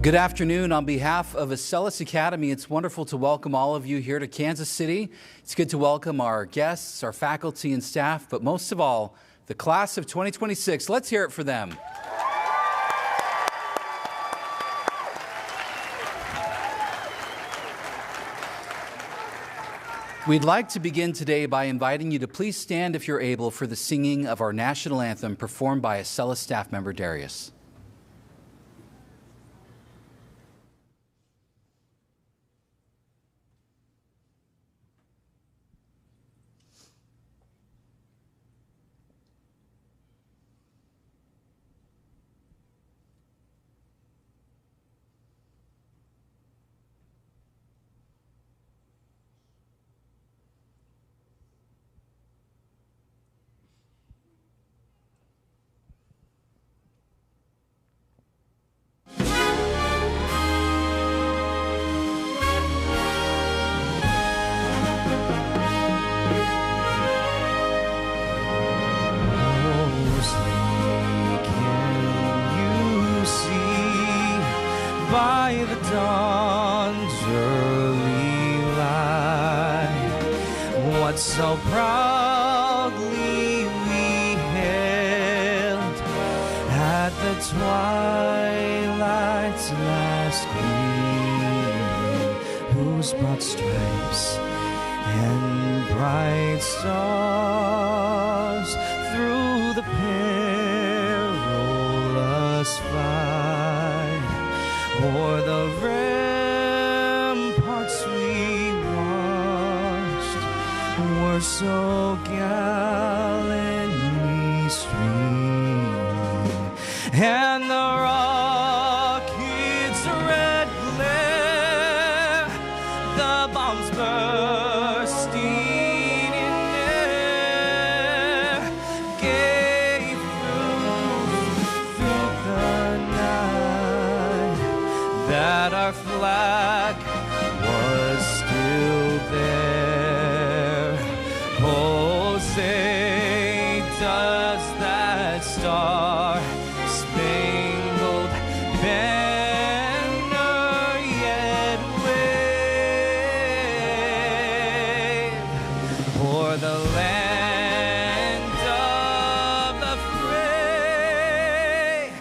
Good afternoon. On behalf of Acellus Academy, it's wonderful to welcome all of you here to Kansas City. It's good to welcome our guests, our faculty and staff, but most of all, the class of 2026. Let's hear it for them. We'd like to begin today by inviting you to please stand if you're able for the singing of our national anthem performed by Acellus staff member Darius. By the dawn's early light, what so proudly we hailed at the twilight's last gleam, whose broad stripes and bright stars through the perilous fight o'er the ramparts we watched were so gallantly streaming, and the rocket's red glare, the bombs bursting in air, gave through the night that our flag was still there. Oh, say does that star-spangled banner yet wave o'er the land of the free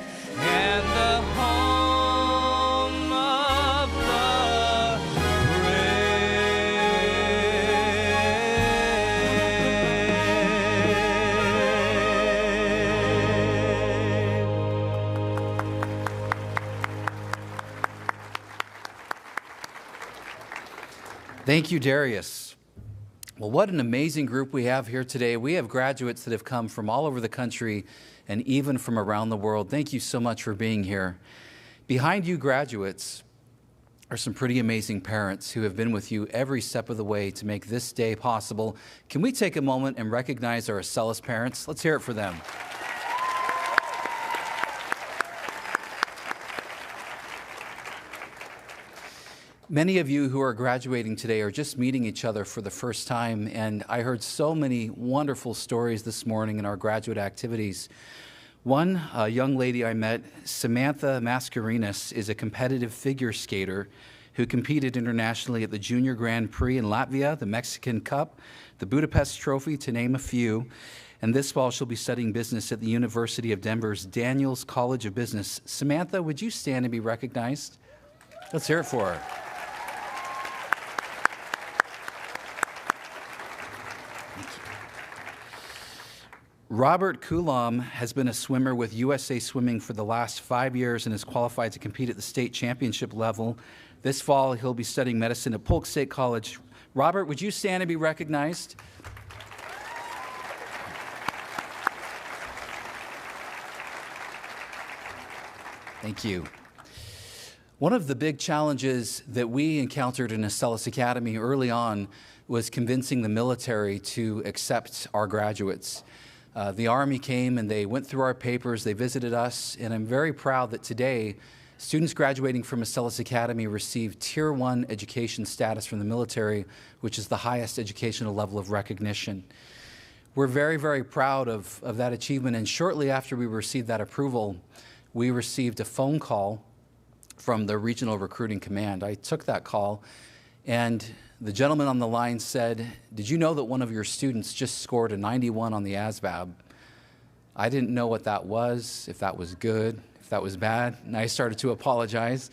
and the home of the Thank you, Darius. Well, what an amazing group we have here today. We have graduates that have come from all over the country and even from around the world. Thank you so much for being here. Behind you graduates are some pretty amazing parents who have been with you every step of the way to make this day possible. Can we take a moment and recognize our Acellus parents? Let's hear it for them. Many of you who are graduating today are just meeting each other for the first time, and I heard so many wonderful stories this morning in our graduate activities. One young lady I met, Samantha Mascarenas, is a competitive figure skater who competed internationally at the Junior Grand Prix in Latvia, the Mexican Cup, the Budapest Trophy, to name a few. And this fall, she'll be studying business at the University of Denver's Daniels College of Business. Samantha, would you stand and be recognized? Let's hear it for her. Robert Coulomb has been a swimmer with USA Swimming for the last 5 years and is qualified to compete at the state championship level. This fall, he'll be studying medicine at Polk State College. Robert, would you stand and be recognized? Thank you. One of the big challenges that we encountered in Acellus Academy early on was convincing the military to accept our graduates. The Army came and they went through our papers, they visited us, and I'm very proud that today students graduating from Acellus Academy receive Tier 1 education status from the military, which is the highest educational level of recognition. We're very, very proud of that achievement, and shortly after we received that approval, we received a phone call from the Regional Recruiting Command. I took that call, and the gentleman on the line said, "Did you know that one of your students just scored a 91 on the ASVAB?" I didn't know what that was, if that was good, if that was bad, and I started to apologize.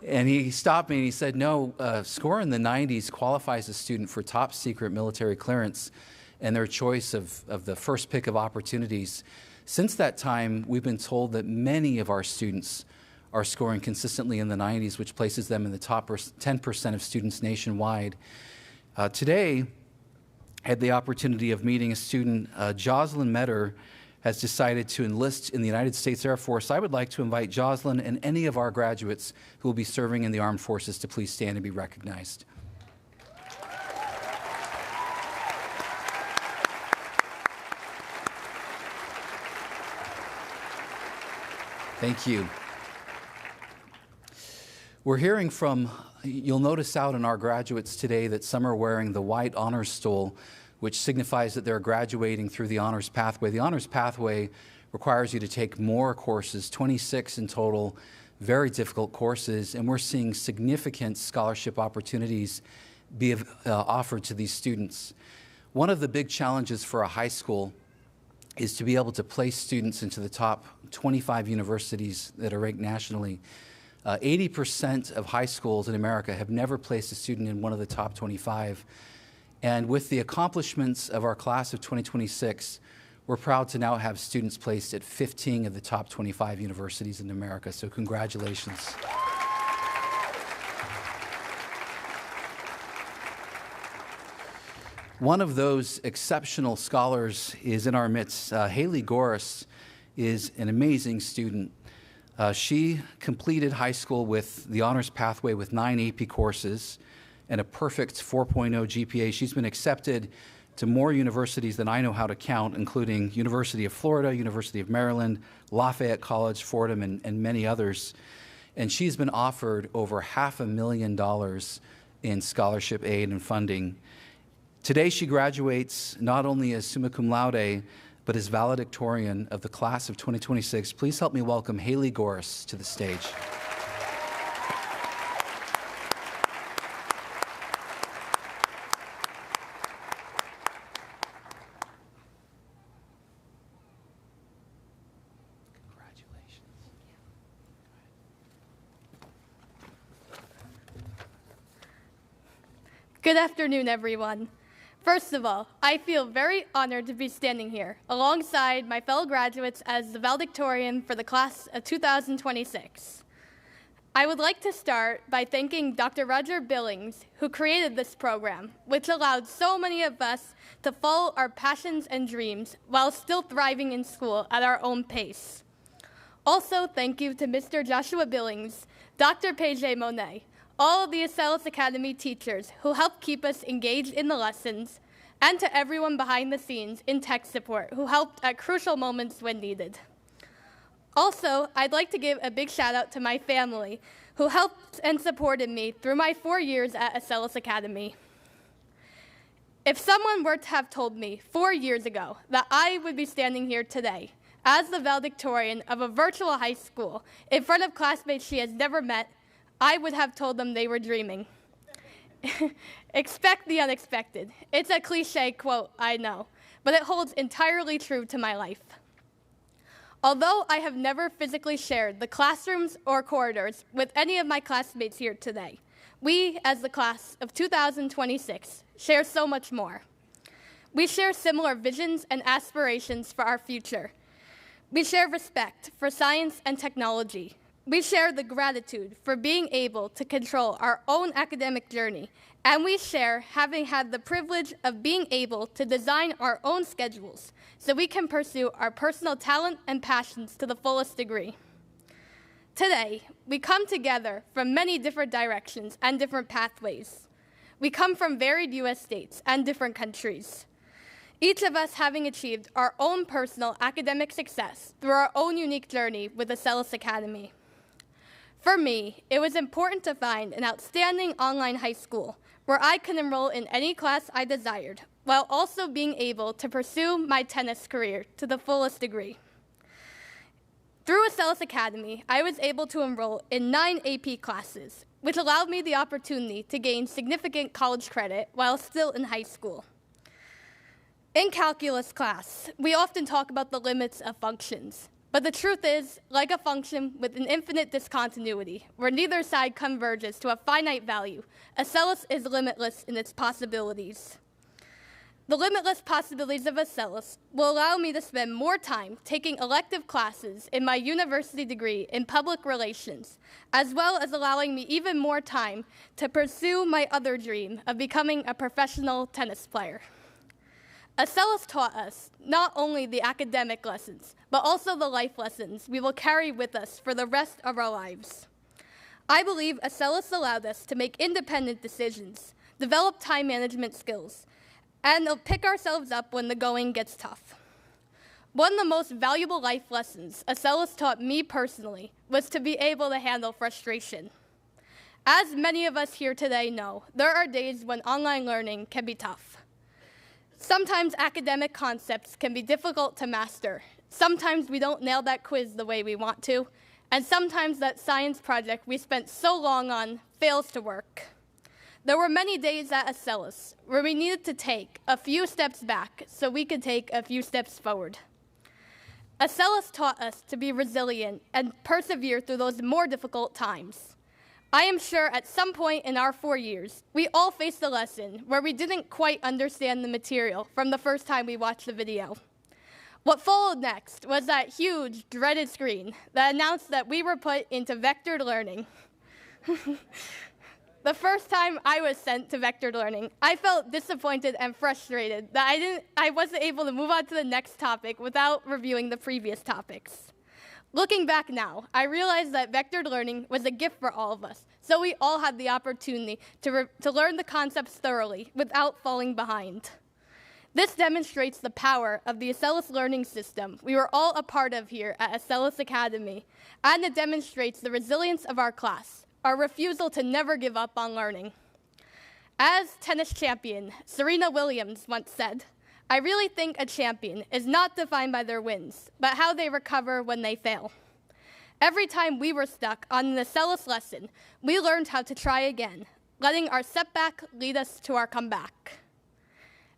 And he stopped me and he said, "No, score in the 90s qualifies a student for top secret military clearance and their choice of the first pick of opportunities." Since that time, we've been told that many of our students are scoring consistently in the 90s, which places them in the top 10% of students nationwide. Today, I had the opportunity of meeting a student. Jocelyn Metter has decided to enlist in the United States Air Force. I would like to invite Jocelyn and any of our graduates who will be serving in the armed forces to please stand and be recognized. Thank you. We're hearing from, you'll notice out in our graduates today that some are wearing the white honors stole, which signifies that they're graduating through the honors pathway. The honors pathway requires you to take more courses, 26 in total, very difficult courses, and we're seeing significant scholarship opportunities be offered to these students. One of the big challenges for a high school is to be able to place students into the top 25 universities that are ranked nationally. 80% of high schools in America have never placed a student in one of the top 25. And with the accomplishments of our class of 2026, we're proud to now have students placed at 15 of the top 25 universities in America. So congratulations. One of those exceptional scholars is in our midst. Haley Goris is an amazing student. She completed high school with the honors pathway with 9 AP courses and a perfect 4.0 GPA. She's been accepted to more universities than I know how to count, including University of Florida, University of Maryland, Lafayette College, Fordham, and many others. And she's been offered over $500,000 in scholarship aid and funding. Today she graduates not only as summa cum laude, but as valedictorian of the class of 2026. Please help me welcome Haley Goris to the stage. Congratulations. Good afternoon, everyone. First of all, I feel very honored to be standing here alongside my fellow graduates as the valedictorian for the class of 2026. I would like to start by thanking Dr. Roger Billings, who created this program, which allowed so many of us to follow our passions and dreams while still thriving in school at our own pace. Also, thank you to Mr. Joshua Billings, Dr. Paige Monet, all of the Acellus Academy teachers who helped keep us engaged in the lessons, and to everyone behind the scenes in tech support who helped at crucial moments when needed. Also, I'd like to give a big shout out to my family who helped and supported me through my 4 years at Acellus Academy. If someone were to have told me 4 years ago that I would be standing here today as the valedictorian of a virtual high school in front of classmates she has never met, I would have told them they were dreaming. Expect the unexpected. It's a cliche quote, I know, but it holds entirely true to my life. Although I have never physically shared the classrooms or corridors with any of my classmates here today, we, as the class of 2026, share so much more. We share similar visions and aspirations for our future. We share respect for science and technology. We share the gratitude for being able to control our own academic journey, and we share having had the privilege of being able to design our own schedules so we can pursue our personal talent and passions to the fullest degree. Today, we come together from many different directions and different pathways. We come from varied U.S. states and different countries, each of us having achieved our own personal academic success through our own unique journey with Acellus Academy. For me, it was important to find an outstanding online high school where I could enroll in any class I desired, while also being able to pursue my tennis career to the fullest degree. Through Acellus Academy, I was able to enroll in 9 AP classes, which allowed me the opportunity to gain significant college credit while still in high school. In calculus class, we often talk about the limits of functions. But the truth is, like a function with an infinite discontinuity, where neither side converges to a finite value, Acellus is limitless in its possibilities. The limitless possibilities of Acellus will allow me to spend more time taking elective classes in my university degree in public relations, as well as allowing me even more time to pursue my other dream of becoming a professional tennis player. Acellus taught us not only the academic lessons, but also the life lessons we will carry with us for the rest of our lives. I believe Acellus allowed us to make independent decisions, develop time management skills, and pick ourselves up when the going gets tough. One of the most valuable life lessons Acellus taught me personally was to be able to handle frustration. As many of us here today know, there are days when online learning can be tough. Sometimes academic concepts can be difficult to master. Sometimes we don't nail that quiz the way we want to, and sometimes that science project we spent so long on fails to work. There were many days at Acellus where we needed to take a few steps back so we could take a few steps forward. Acellus taught us to be resilient and persevere through those more difficult times. I am sure at some point in our 4 years, we all faced a lesson where we didn't quite understand the material from the first time we watched the video. What followed next was that huge, dreaded screen that announced that we were put into vectored learning. The first time I was sent to vectored learning, I felt disappointed and frustrated that I wasn't able to move on to the next topic without reviewing the previous topics. Looking back now, I realized that vectored learning was a gift for all of us, so we all had the opportunity to learn the concepts thoroughly without falling behind. This demonstrates the power of the Acellus learning system we were all a part of here at Acellus Academy, and it demonstrates the resilience of our class, our refusal to never give up on learning. As tennis champion Serena Williams once said, "I really think a champion is not defined by their wins, but how they recover when they fail." Every time we were stuck on an Acellus lesson, we learned how to try again, letting our setback lead us to our comeback.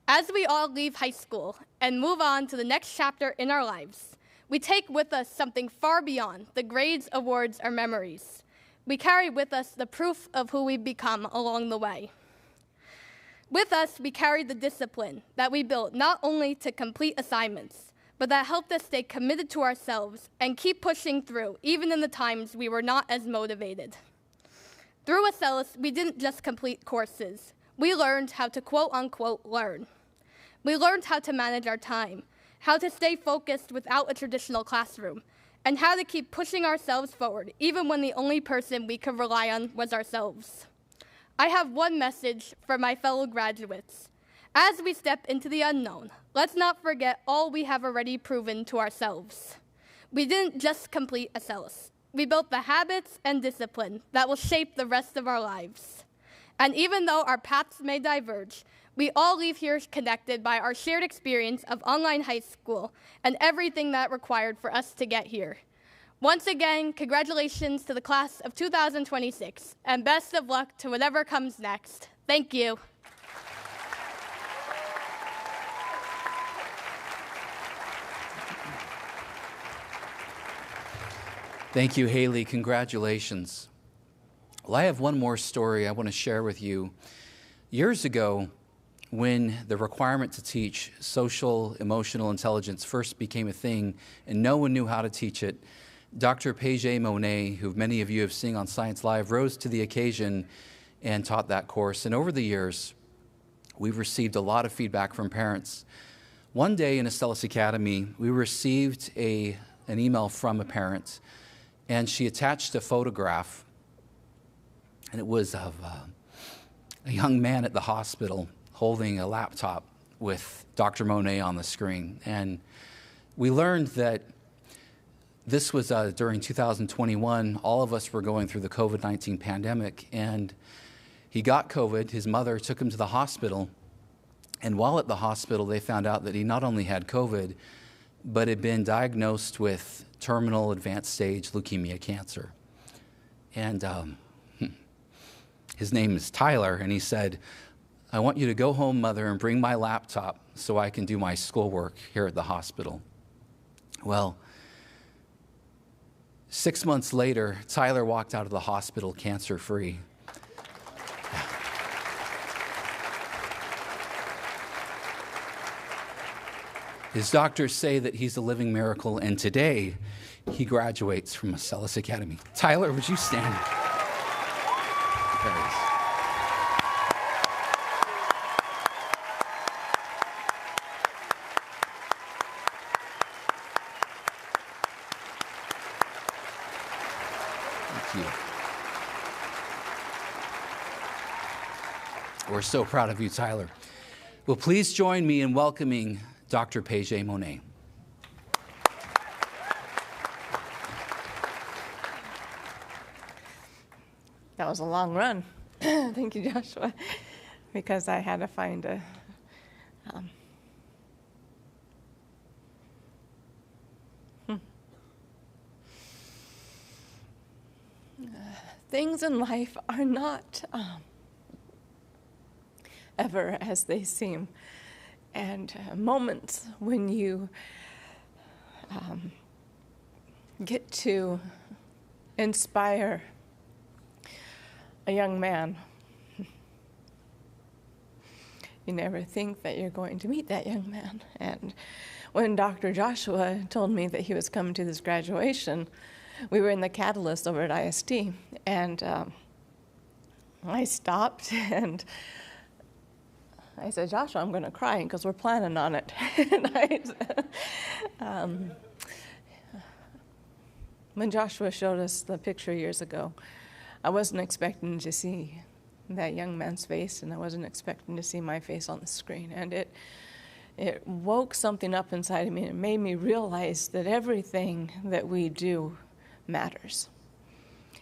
As we all leave high school and move on to the next chapter in our lives, we take with us something far beyond the grades, awards, or memories. We carry with us the proof of who we've become along the way. With us, we carry the discipline that we built not only to complete assignments, but that helped us stay committed to ourselves and keep pushing through, even in the times we were not as motivated. Through Acellus, we didn't just complete courses. We learned how to quote-unquote learn. We learned how to manage our time, how to stay focused without a traditional classroom, and how to keep pushing ourselves forward, even when the only person we could rely on was ourselves. I have one message for my fellow graduates. As we step into the unknown, let's not forget all we have already proven to ourselves. We didn't just complete Acellus. We built the habits and discipline that will shape the rest of our lives. And even though our paths may diverge, we all leave here connected by our shared experience of online high school and everything that required for us to get here. Once again, congratulations to the class of 2026, and best of luck to whatever comes next. Thank you. Thank you, Haley. Congratulations. Well, I have one more story I want to share with you. Years ago, when the requirement to teach social emotional intelligence first became a thing and no one knew how to teach it, Dr. Paige Monet, who many of you have seen on Science Live, rose to the occasion and taught that course. And over the years, we've received a lot of feedback from parents. One day in Acellus Academy, we received an email from a parent, and she attached a photograph, and it was of a young man at the hospital holding a laptop with Dr. Monet on the screen. And we learned that this was during 2021. All of us were going through the COVID-19 pandemic, and he got COVID. His mother took him to the hospital, and while at the hospital, they found out that he not only had COVID, but had been diagnosed with terminal advanced stage leukemia cancer. And his name is Tyler, and he said, "I want you to go home, Mother, and bring my laptop so I can do my schoolwork here at the hospital." Well, 6 months later, Tyler walked out of the hospital cancer-free. His doctors say that he's a living miracle, and today he graduates from Acellus Academy. Tyler, would you stand? There he is. Thank you. We're so proud of you, Tyler. Well, please join me in welcoming Dr. Paige Monet. That was a long run. Thank you, Joshua, because I had to find a things in life are not ever as they seem. And moments when you get to inspire a young man, you never think that you're going to meet that young man. And when Dr. Joshua told me that he was coming to this graduation, we were in the Catalyst over at IST, and I stopped and I said, "Joshua, I'm going to cry because we're planning on it." And when Joshua showed us the picture years ago, I wasn't expecting to see that young man's face, and I wasn't expecting to see my face on the screen. And it woke something up inside of me, and it made me realize that everything that we do matters.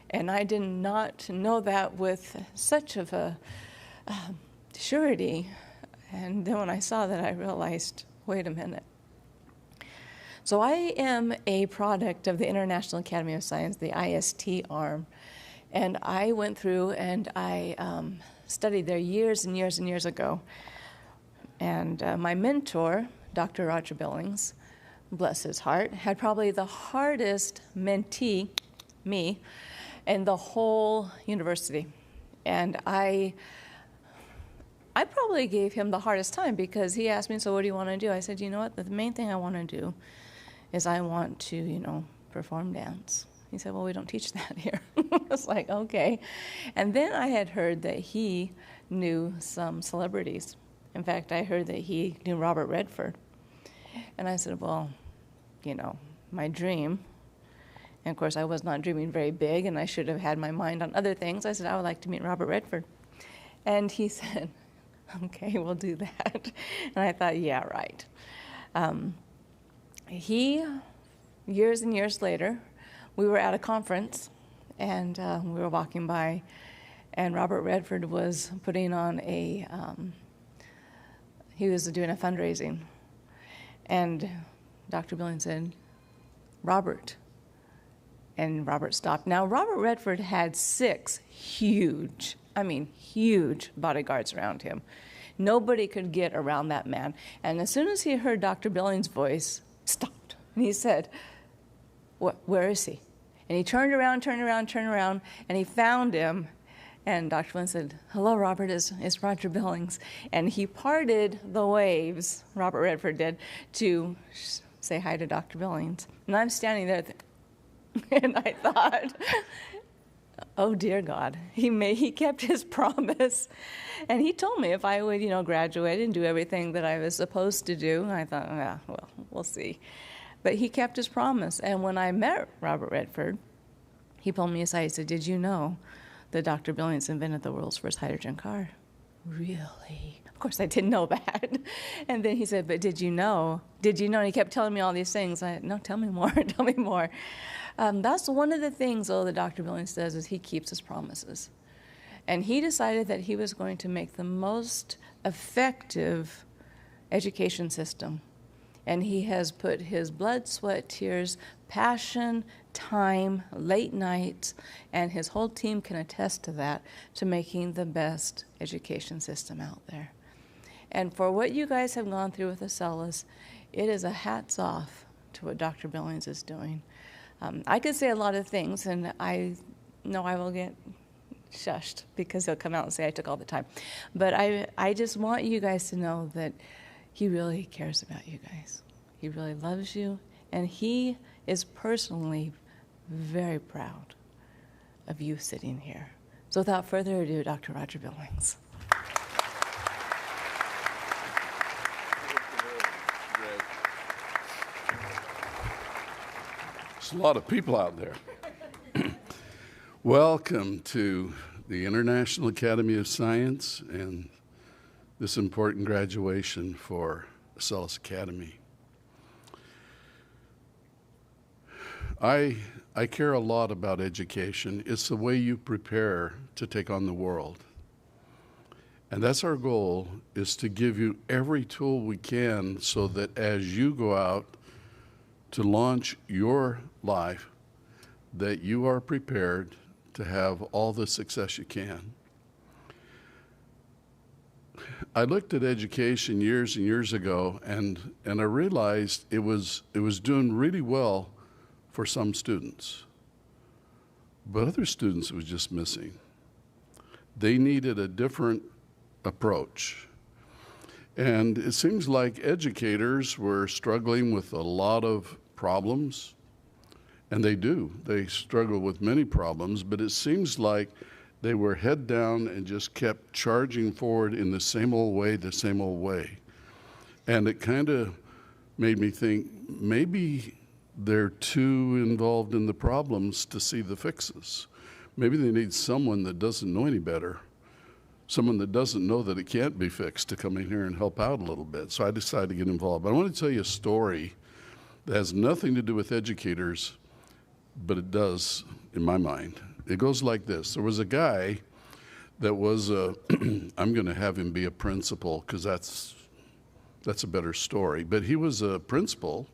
And I did not know that with such of a surety. And then when I saw that, I realized, wait a minute. So I am a product of the International Academy of Science, the IST arm. And I went through and I studied there years and years and years ago. And my mentor, Dr. Roger Billings, bless his heart, had probably the hardest mentee, me, in the whole university. And I probably gave him the hardest time because he asked me, "So what do you want to do?" I said, "You know what, the main thing I want to do is I want to, perform dance." He said, "Well, we don't teach that here." I was like, okay. And then I had heard that he knew some celebrities. In fact, I heard that he knew Robert Redford. And I said, well, my dream, and of course I was not dreaming very big, and I should have had my mind on other things. I said, I would like to meet Robert Redford. And he said, okay, we'll do that. And I thought, yeah, right. Years and years later, we were at a conference, and we were walking by, and Robert Redford was putting on he was doing a fundraising. And Dr. Billings said, "Robert." And Robert stopped. Now, Robert Redford had 6 huge bodyguards around him. Nobody could get around that man. And as soon as he heard Dr. Billings' voice, stopped. And he said, "Where is he?" And he turned around, and he found him. And Dr. Billings said, "Hello, Robert, it's Roger Billings." And he parted the waves, Robert Redford did, to say hi to Dr. Billings. And I'm standing there, and I thought, oh, dear God, he kept his promise. And he told me if I would, graduate and do everything that I was supposed to do. And I thought, well, we'll see. But he kept his promise. And when I met Robert Redford, he pulled me aside. He said, "Did you know that Dr. Billings invented the world's first hydrogen car?" Really? Of course, I didn't know that. And then he said, "But did you know? And he kept telling me all these things. No, tell me more, tell me more. That's one of the things, that Dr. Billings does, is he keeps his promises. And he decided that he was going to make the most effective education system And he has put his blood, sweat, tears, passion, time, late nights, and his whole team can attest to that, to making the best education system out there. And for what you guys have gone through with Acellus, it is a hats off to what Dr. Billings is doing. I could say a lot of things, and I know I will get shushed because he'll come out and say I took all the time. But I just want you guys to know that he really cares about you guys. He really loves you, and he is personally very proud of you sitting here. So without further ado, Dr. Roger Billings. There's a lot of people out there. Welcome to the International Academy of Science and this important graduation for Acellus Academy. I care a lot about education. It's the way you prepare to take on the world. And that's our goal, is to give you every tool we can so that as you go out to launch your life, that you are prepared to have all the success you can. I looked at education years and years ago, and I realized it was doing really well for some students. But other students, it was just missing. They needed a different approach. And it seems like educators were struggling with a lot of problems, and they do. They struggle with many problems, but it seems like they were head down and just kept charging forward in the same old way, the same old way. And it kind of made me think, maybe they're too involved in the problems to see the fixes. Maybe they need someone that doesn't know any better, someone that doesn't know that it can't be fixed, to come in here and help out a little bit. So I decided to get involved. But I want to tell you a story that has nothing to do with educators, but it does in my mind. It goes like this. There was a guy that was I'm going to have him be a principal because that's a better story. But he was a principal,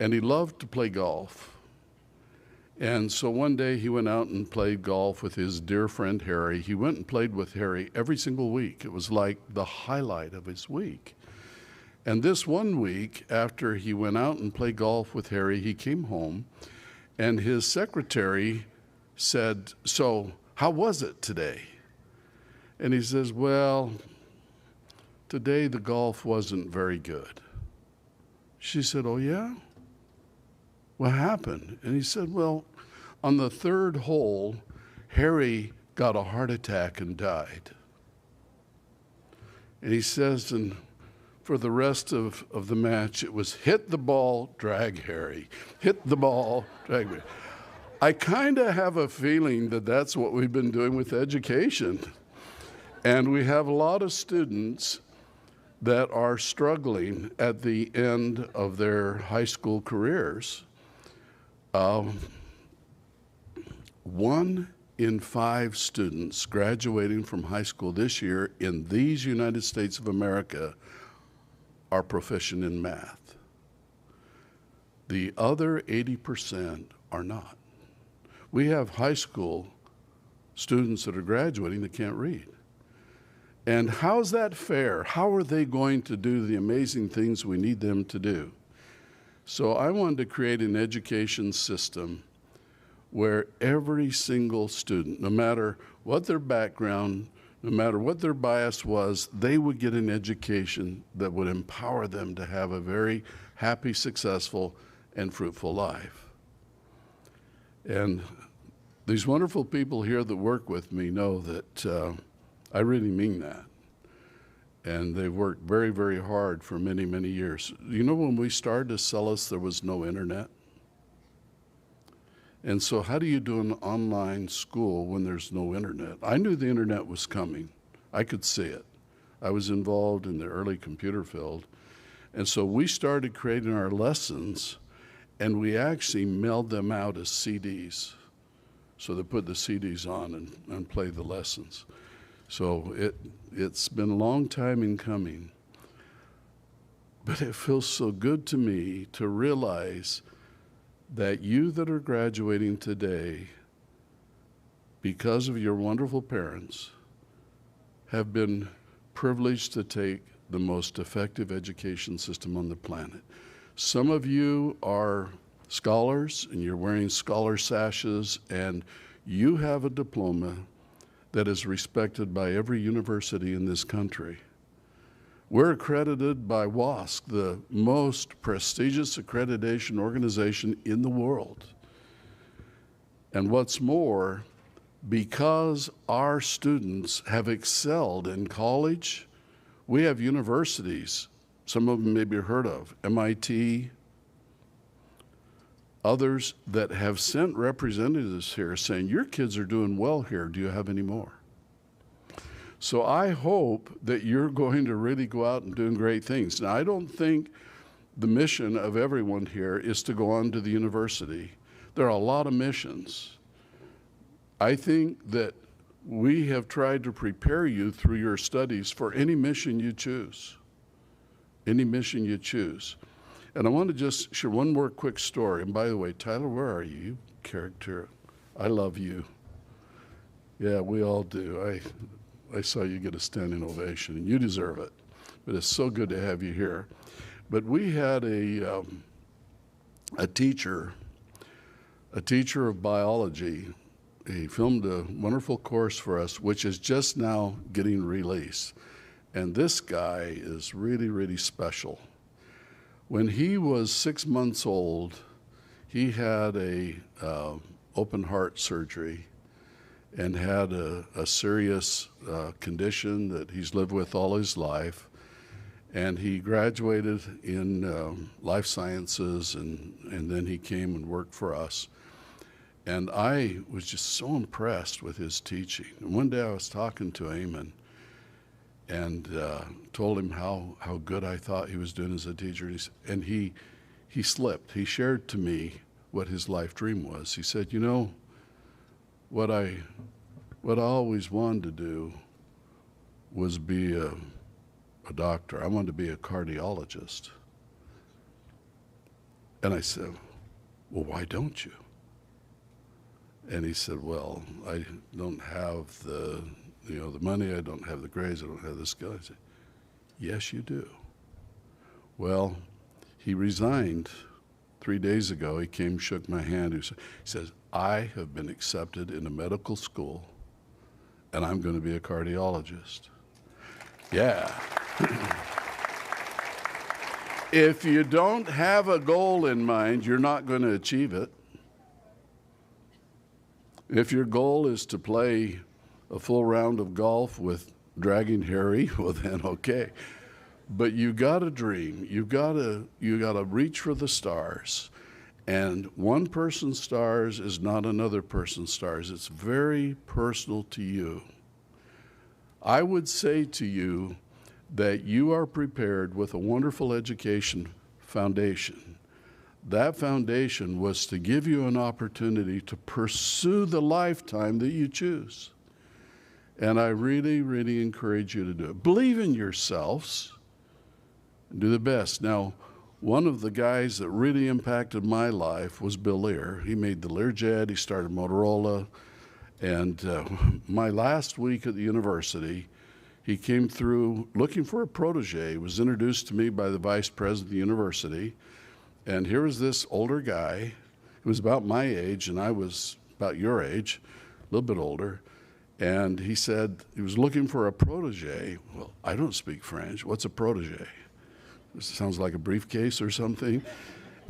and he loved to play golf. And so one day he went out and played golf with his dear friend Harry. He went and played with Harry every single week. It was like the highlight of his week. And this one week, after he went out and played golf with Harry, he came home, and his secretary said, "So, how was it today?" And he says, "Well, today the golf wasn't very good." She said, "Oh, yeah? What happened?" And he said, "Well, on the third hole, Harry got a heart attack and died." And he says, and for the rest of the match, it was hit the ball, drag Harry. Hit the ball, drag me. I kind of have a feeling that that's what we've been doing with education. And we have a lot of students that are struggling at the end of their high school careers. 1 in 5 students graduating from high school this year in these United States of America are proficient in math. The other 80% are not. We have high school students that are graduating that can't read. And how's that fair? How are they going to do the amazing things we need them to do? So I wanted to create an education system where every single student, no matter what their background, no matter what their bias was, they would get an education that would empower them to have a very happy, successful, and fruitful life. And these wonderful people here that work with me know that I really mean that. And they've worked very, very hard for many, many years. You know, when we started Acellus, there was no internet. And so how do you do an online school when there's no internet? I knew the internet was coming. I could see it. I was involved in the early computer field. And so we started creating our lessons, and we actually mailed them out as CDs. So they put the CDs on and play the lessons. So it's been a long time in coming. But it feels so good to me to realize that you that are graduating today, because of your wonderful parents, have been privileged to take the most effective education system on the planet. Some of you are scholars and you're wearing scholar sashes and you have a diploma that is respected by every university in this country. We're accredited by WASC, the most prestigious accreditation organization in the world. And what's more, because our students have excelled in college, we have universities, some of them may be heard of, MIT, others that have sent representatives here saying, your kids are doing well here, do you have any more? So I hope that you're going to really go out and doing great things. Now, I don't think the mission of everyone here is to go on to the university. There are a lot of missions. I think that we have tried to prepare you through your studies for any mission you choose. Any mission you choose. And I want to just share one more quick story. And by the way, Tyler, where are you? You character. I love you. Yeah, we all do. I saw you get a standing ovation, and you deserve it. But it's so good to have you here. But we had a teacher of biology. He filmed a wonderful course for us, which is just now getting released. And this guy is really, really special. When he was 6 months old, he had a open heart surgery and had a serious condition that he's lived with all his life. And he graduated in life sciences, and then he came and worked for us. And I was just so impressed with his teaching. And one day I was talking to him and told him how good I thought he was doing as a teacher. And he slipped. He shared to me what his life dream was. He said, you know, what I always wanted to do was be a doctor. I wanted to be a cardiologist. And I said, well, why don't you? And he said, well, I don't have the money, I don't have the grades, I don't have the skill. I said, yes, you do. Well, he resigned 3 days ago. He came, shook my hand. He says, I have been accepted in a medical school, and I'm going to be a cardiologist. Yeah. If you don't have a goal in mind, you're not going to achieve it. If your goal is to play a full round of golf with Dragging Harry, well then okay. But you got to dream. You got to reach for the stars. And one person's stars is not another person's stars. It's very personal to you. I would say to you that you are prepared with a wonderful education foundation. That foundation was to give you an opportunity to pursue the lifetime that you choose. And I really, really encourage you to do it. Believe in yourselves and do the best. Now, one of the guys that really impacted my life was Bill Lear. He made the Learjet, he started Motorola, and my last week at the university, he came through looking for a protege. He was introduced to me by the vice president of the university. And here was this older guy who was about my age, and I was about your age, a little bit older. And he said he was looking for a protege. Well, I don't speak French. What's a protege? This sounds like a briefcase or something.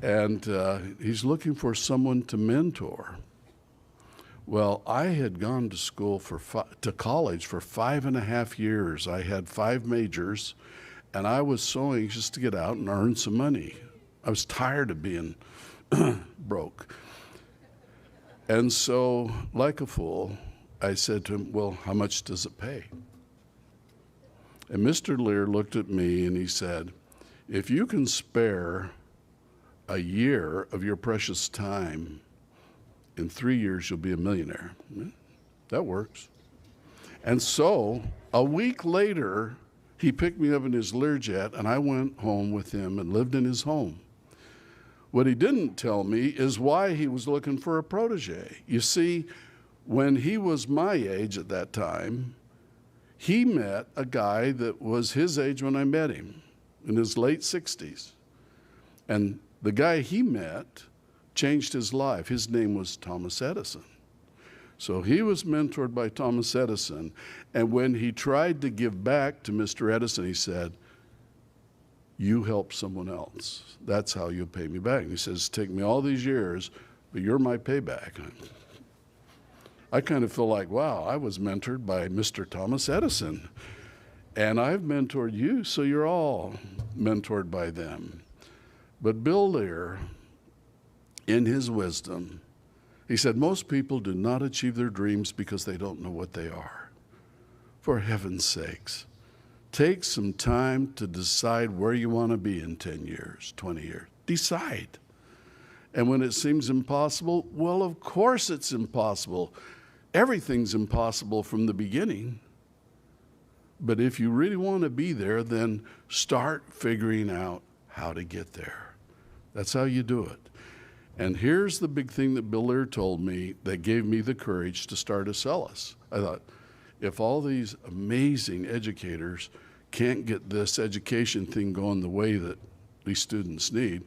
And he's looking for someone to mentor. Well, I had gone to school to college for 5.5 years. I had 5 majors, and I was so anxious to get out and earn some money. I was tired of being broke. And so, like a fool, I said to him, well, how much does it pay? And Mr. Lear looked at me and he said, if you can spare a year of your precious time, in 3 years you'll be a millionaire. That works. And so, a week later, He picked me up in his Learjet, and I went home with him and lived in his home. What he didn't tell me is why he was looking for a protege. You see, when he was my age at that time, he met a guy that was his age when I met him, in his late 60s. And the guy he met changed his life. His name was Thomas Edison. So he was mentored by Thomas Edison. And when he tried to give back to Mr. Edison, he said, "You help someone else. That's how you'll pay me back." And he says, "Take me all these years, but you're my payback." I kind of feel like, wow, I was mentored by Mr. Thomas Edison. And I've mentored you, so you're all mentored by them. But Bill Lear, in his wisdom, he said, most people do not achieve their dreams because they don't know what they are. For heaven's sakes, take some time to decide where you want to be in 10 years, 20 years. Decide. And when it seems impossible, well, of course it's impossible. Everything's impossible from the beginning. But if you really want to be there, then start figuring out how to get there. That's how you do it. And here's the big thing that Bill Lear told me that gave me the courage to start Acellus. I thought, if all these amazing educators can't get this education thing going the way that these students need,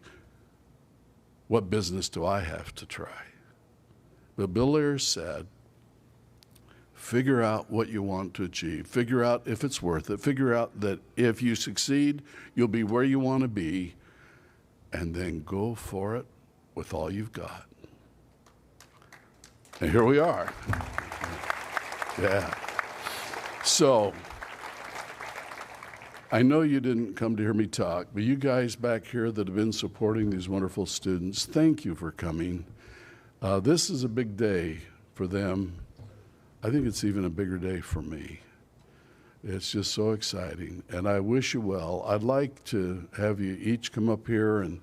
what business do I have to try? But Bill Lear said, figure out what you want to achieve. Figure out if it's worth it. Figure out that if you succeed, you'll be where you want to be, and then go for it with all you've got. And here we are. Yeah. So, I know you didn't come to hear me talk, but you guys back here that have been supporting these wonderful students, thank you for coming. This is a big day for them. I think it's even a bigger day for me. It's just so exciting, and I wish you well. I'd like to have you each come up here, and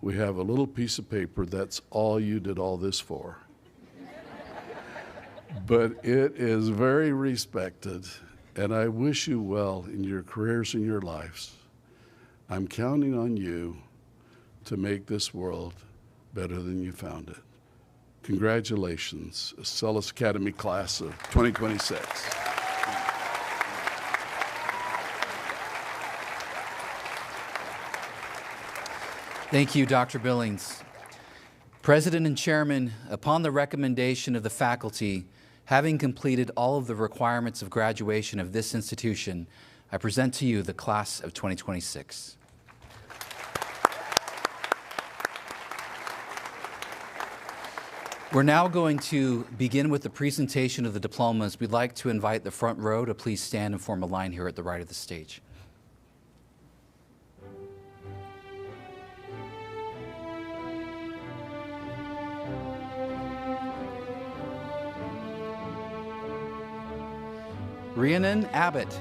we have a little piece of paper. That's all you did all this for. But it is very respected, and I wish you well in your careers and your lives. I'm counting on you to make this world better than you found it. Congratulations, Acellus Academy class of 2026. Thank you, Dr. Billings. President and Chairman, upon the recommendation of the faculty, having completed all of the requirements of graduation of this institution, I present to you the class of 2026. We're now going to begin with the presentation of the diplomas. We'd like to invite the front row to please stand and form a line here at the right of the stage. Rhiannon Abbott.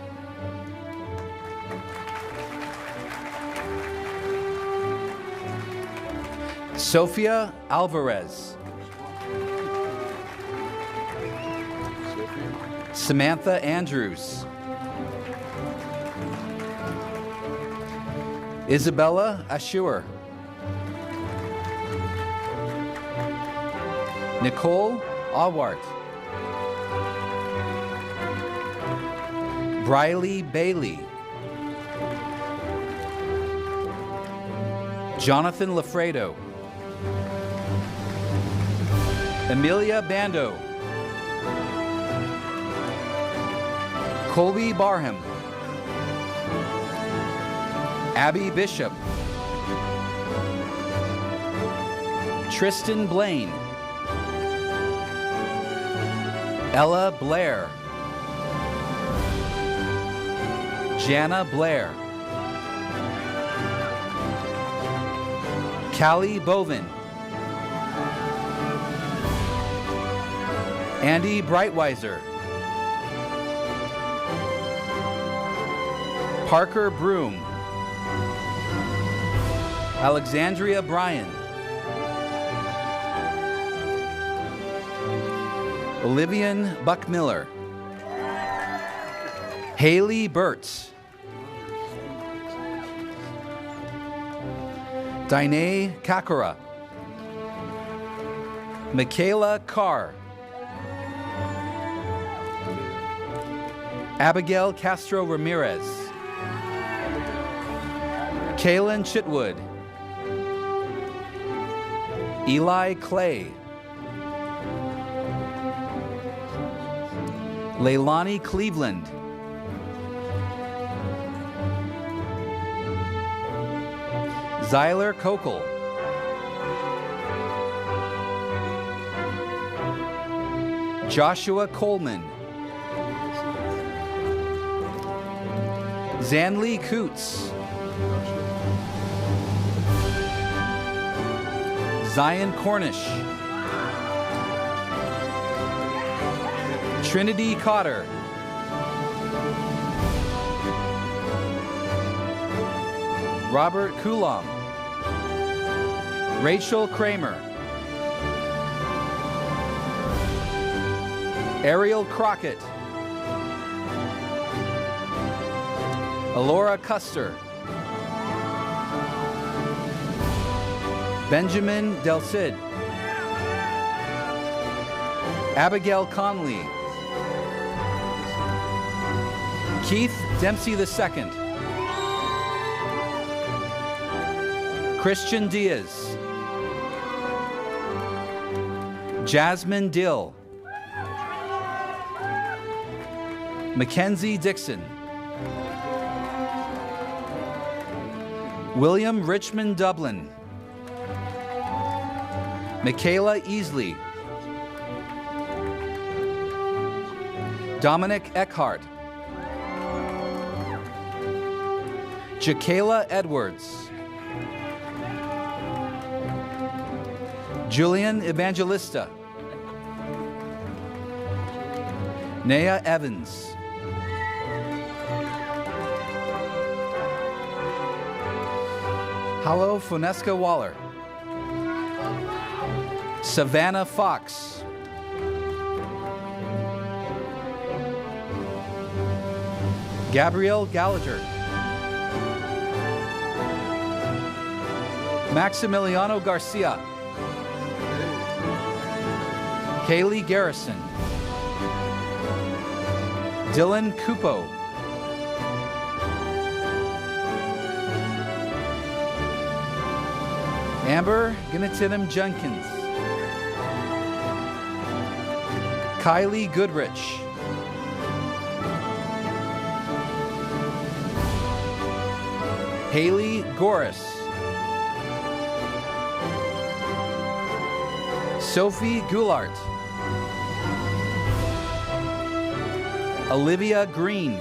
Sophia Alvarez. Samantha Andrews. Isabella Ashur. Nicole Awart. Briley Bailey. Jonathan Lafredo. Amelia Bando. Colby Barham. Abby Bishop. Tristan Blaine. Ella Blair. Jana Blair. Callie Bovin. Andy Brightweiser. Parker Broom. Alexandria Bryan. Olivian Buckmiller. Haley Burtz. Dinae Kakura. Michaela Carr. Abigail Castro Ramirez. Kaylin Chitwood. Eli Clay. Leilani Cleveland. Zyler Kokel. Joshua Coleman. Zanlee Coots. Zion Cornish. Trinity Cotter. Robert Coulomb. Rachel Kramer. Ariel Crockett. Alora Custer. Benjamin Del Cid. Abigail Conley. Keith Dempsey II. Christian Diaz. Jasmine Dill. Mackenzie Dixon. William Richmond Dublin. Michaela Easley. Dominic Eckhart. Jakayla Edwards. Julian Evangelista. Naya Evans. Hallo Funesca Waller. Savannah Fox. Gabrielle Gallagher. Maximiliano Garcia. Kaylee Garrison. Dylan Cupo. Amber Gnatinim Jenkins. Kylie Goodrich. Haley Goris. Sophie Goulart. Olivia Green.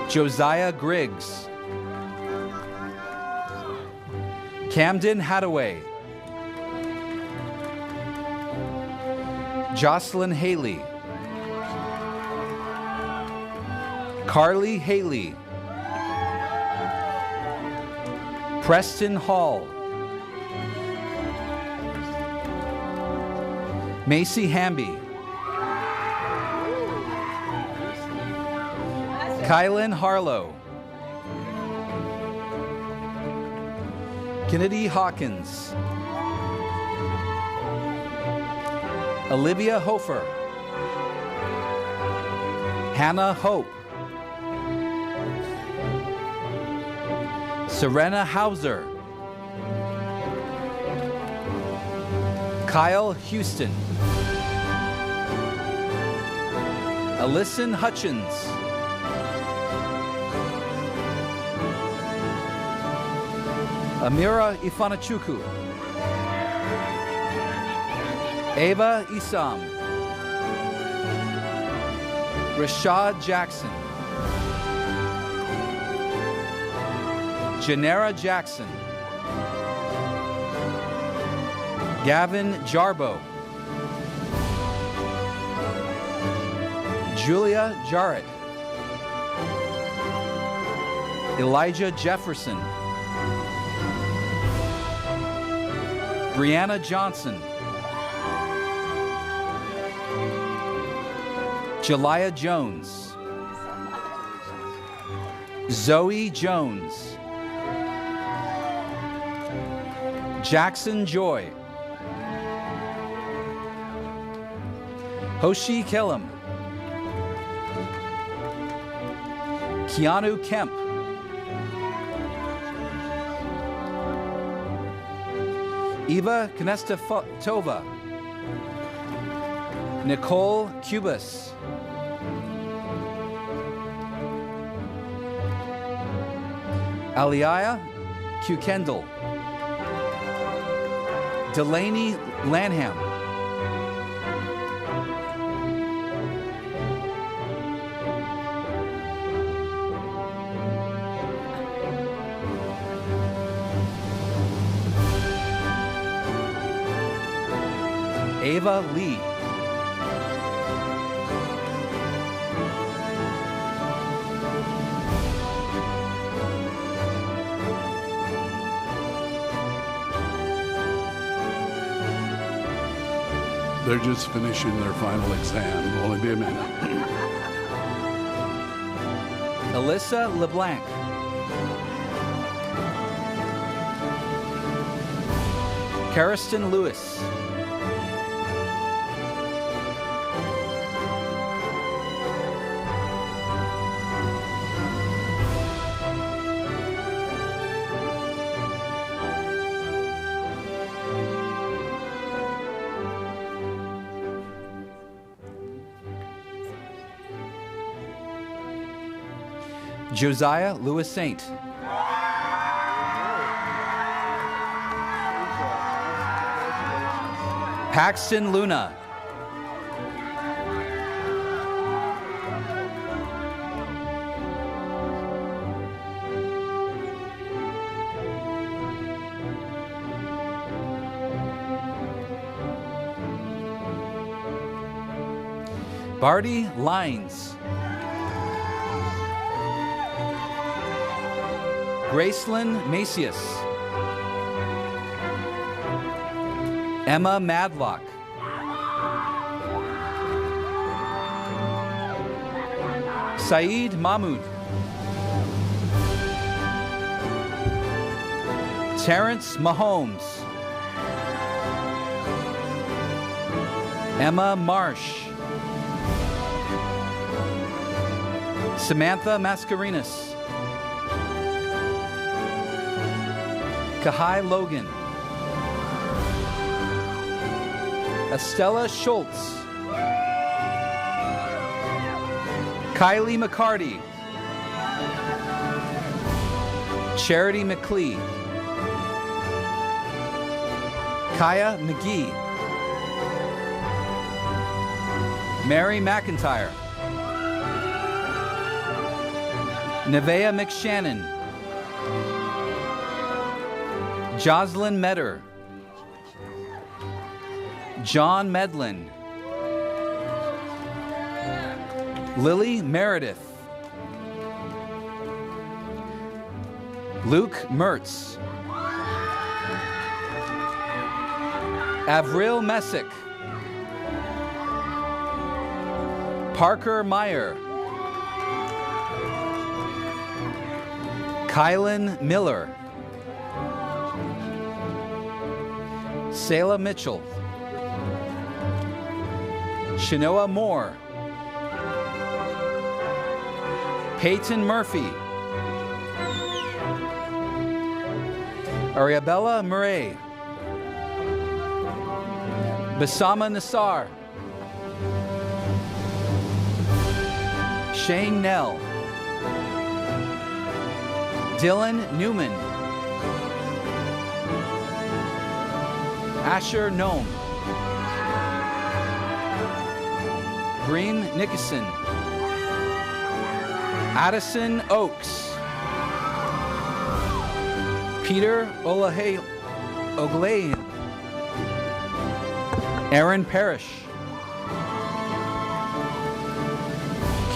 Josiah Griggs. Camden Hadaway. Jocelyn Haley. Carly Haley. Preston Hall. Macy Hamby. Kylan Harlow. Kennedy Hawkins. Olivia Hofer. Hannah Hope. Serena Hauser. Kyle Houston. Alyson Hutchins. Amira Ifanachuku. Ava Isam. Rashad Jackson. Janera Jackson. Gavin Jarbo. Julia Jarrett. Elijah Jefferson. Brianna Johnson. Jelia Jones. Zoe Jones. Jackson Joy. Hoshi Killam. Keanu Kemp. Eva Knestova. Nicole Cubas. Aliaya Q. Kendall. Delaney Lanham. Ava Lee. They're just finishing their final exam. Only be a minute. Alyssa LeBlanc. Kariston Lewis. Josiah Lewis Saint. Paxton Luna. Barty Lines. Gracelyn Macias. Emma Madlock. Saeed Mahmoud. Terrence Mahomes. Emma Marsh. Samantha Mascarenas. Kahai Logan. Estella Schultz. Kylie McCarty. Charity McClee. Kaya McGee. Mary McIntyre. Nevea McShannon. Jocelyn Metter. John Medlin. Lily Meredith. Luke Mertz. Avril Messick. Parker Meyer. Kylan Miller. Selah Mitchell. Shanoa Moore. Peyton Murphy. Ariabella Murray. Basama Nassar. Shane Nell. Dylan Newman. Asher Nome. Bream Nickerson. Addison Oaks. Peter Ogley. Aaron Parrish.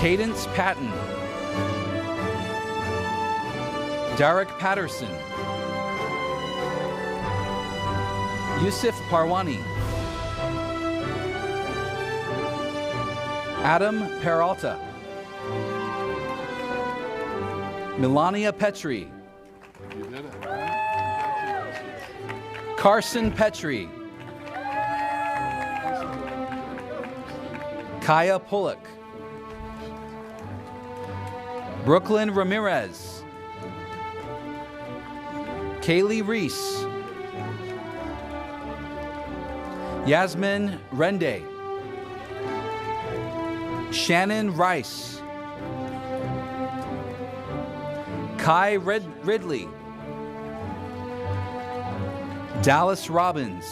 Cadence Patton. Derek Patterson. Yusuf Parwani. Adam Peralta. Melania Petri. Carson Petrie. Kaya Pollock. Brooklyn Ramirez. Kaylee Reese. Yasmin Rende. Shannon Rice. Kai Ridley. Dallas Robbins.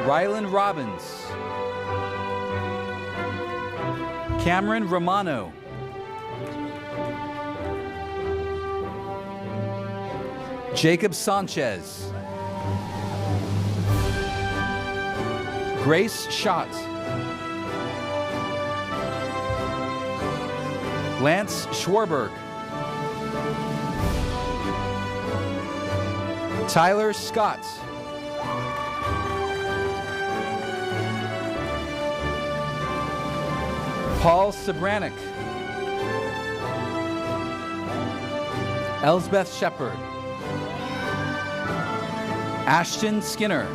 Rylan Robbins. Cameron Romano. Jacob Sanchez. Grace Schott. Lance Schwarberg. Tyler Scott. Paul Sobranik. Elsbeth Shepard. Ashton Skinner.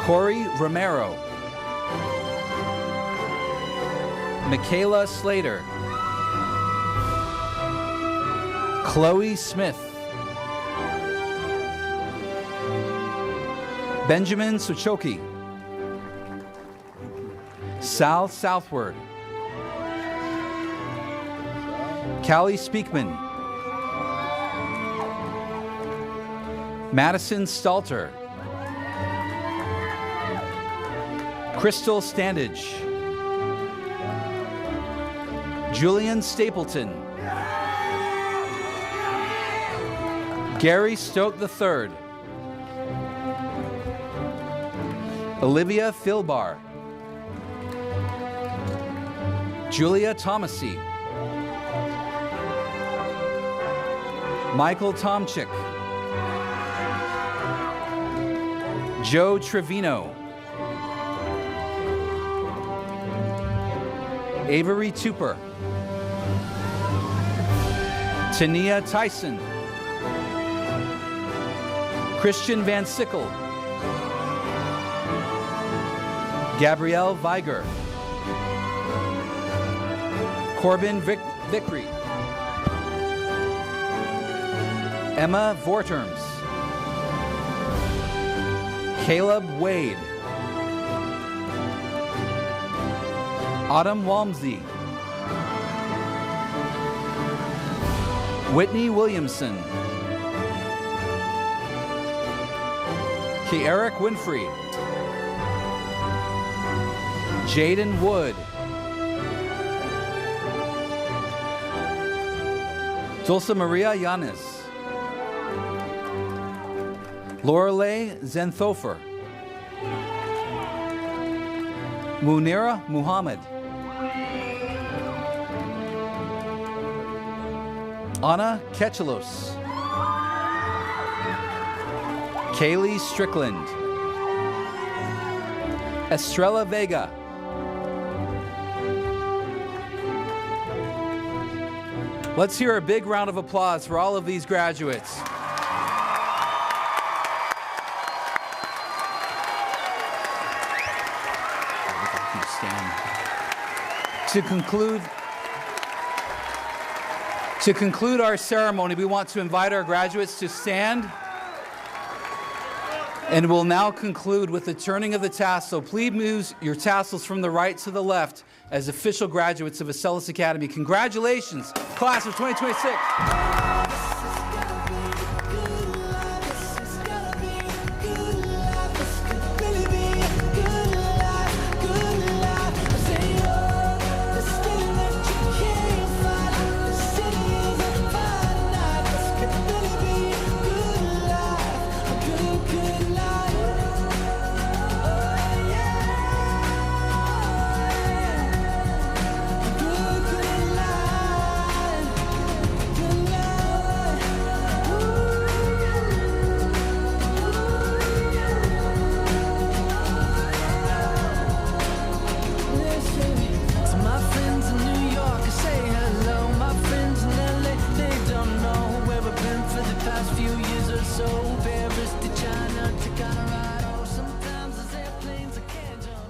Corey Romero. Michaela Slater. Chloe Smith. Benjamin Suchoki. Sal Southward. Callie Speakman. Madison Stalter. Crystal Standage. Julian Stapleton. Gary Stoke III. Olivia Philbar. Julia Thomasy. Michael Tomchik. Joe Trevino. Avery Tupper. Tania Tyson. Christian Van Sickle. Gabrielle Viger. Corbin Vickery. Emma Vorterms. Caleb Wade. Autumn Walmsley. Whitney Williamson. Eric Winfrey. Jaden Wood. Dulce Maria Yanis. Lorelei Zenthofer. Munira Muhammad. Anna Kechelos. Kaylee Strickland. Estrella Vega. Let's hear a big round of applause for all of these graduates. To conclude our ceremony, we want to invite our graduates to stand. And we'll now conclude with the turning of the tassel. Please move your tassels from the right to the left as official graduates of Acellus Academy. Congratulations, class of 2026.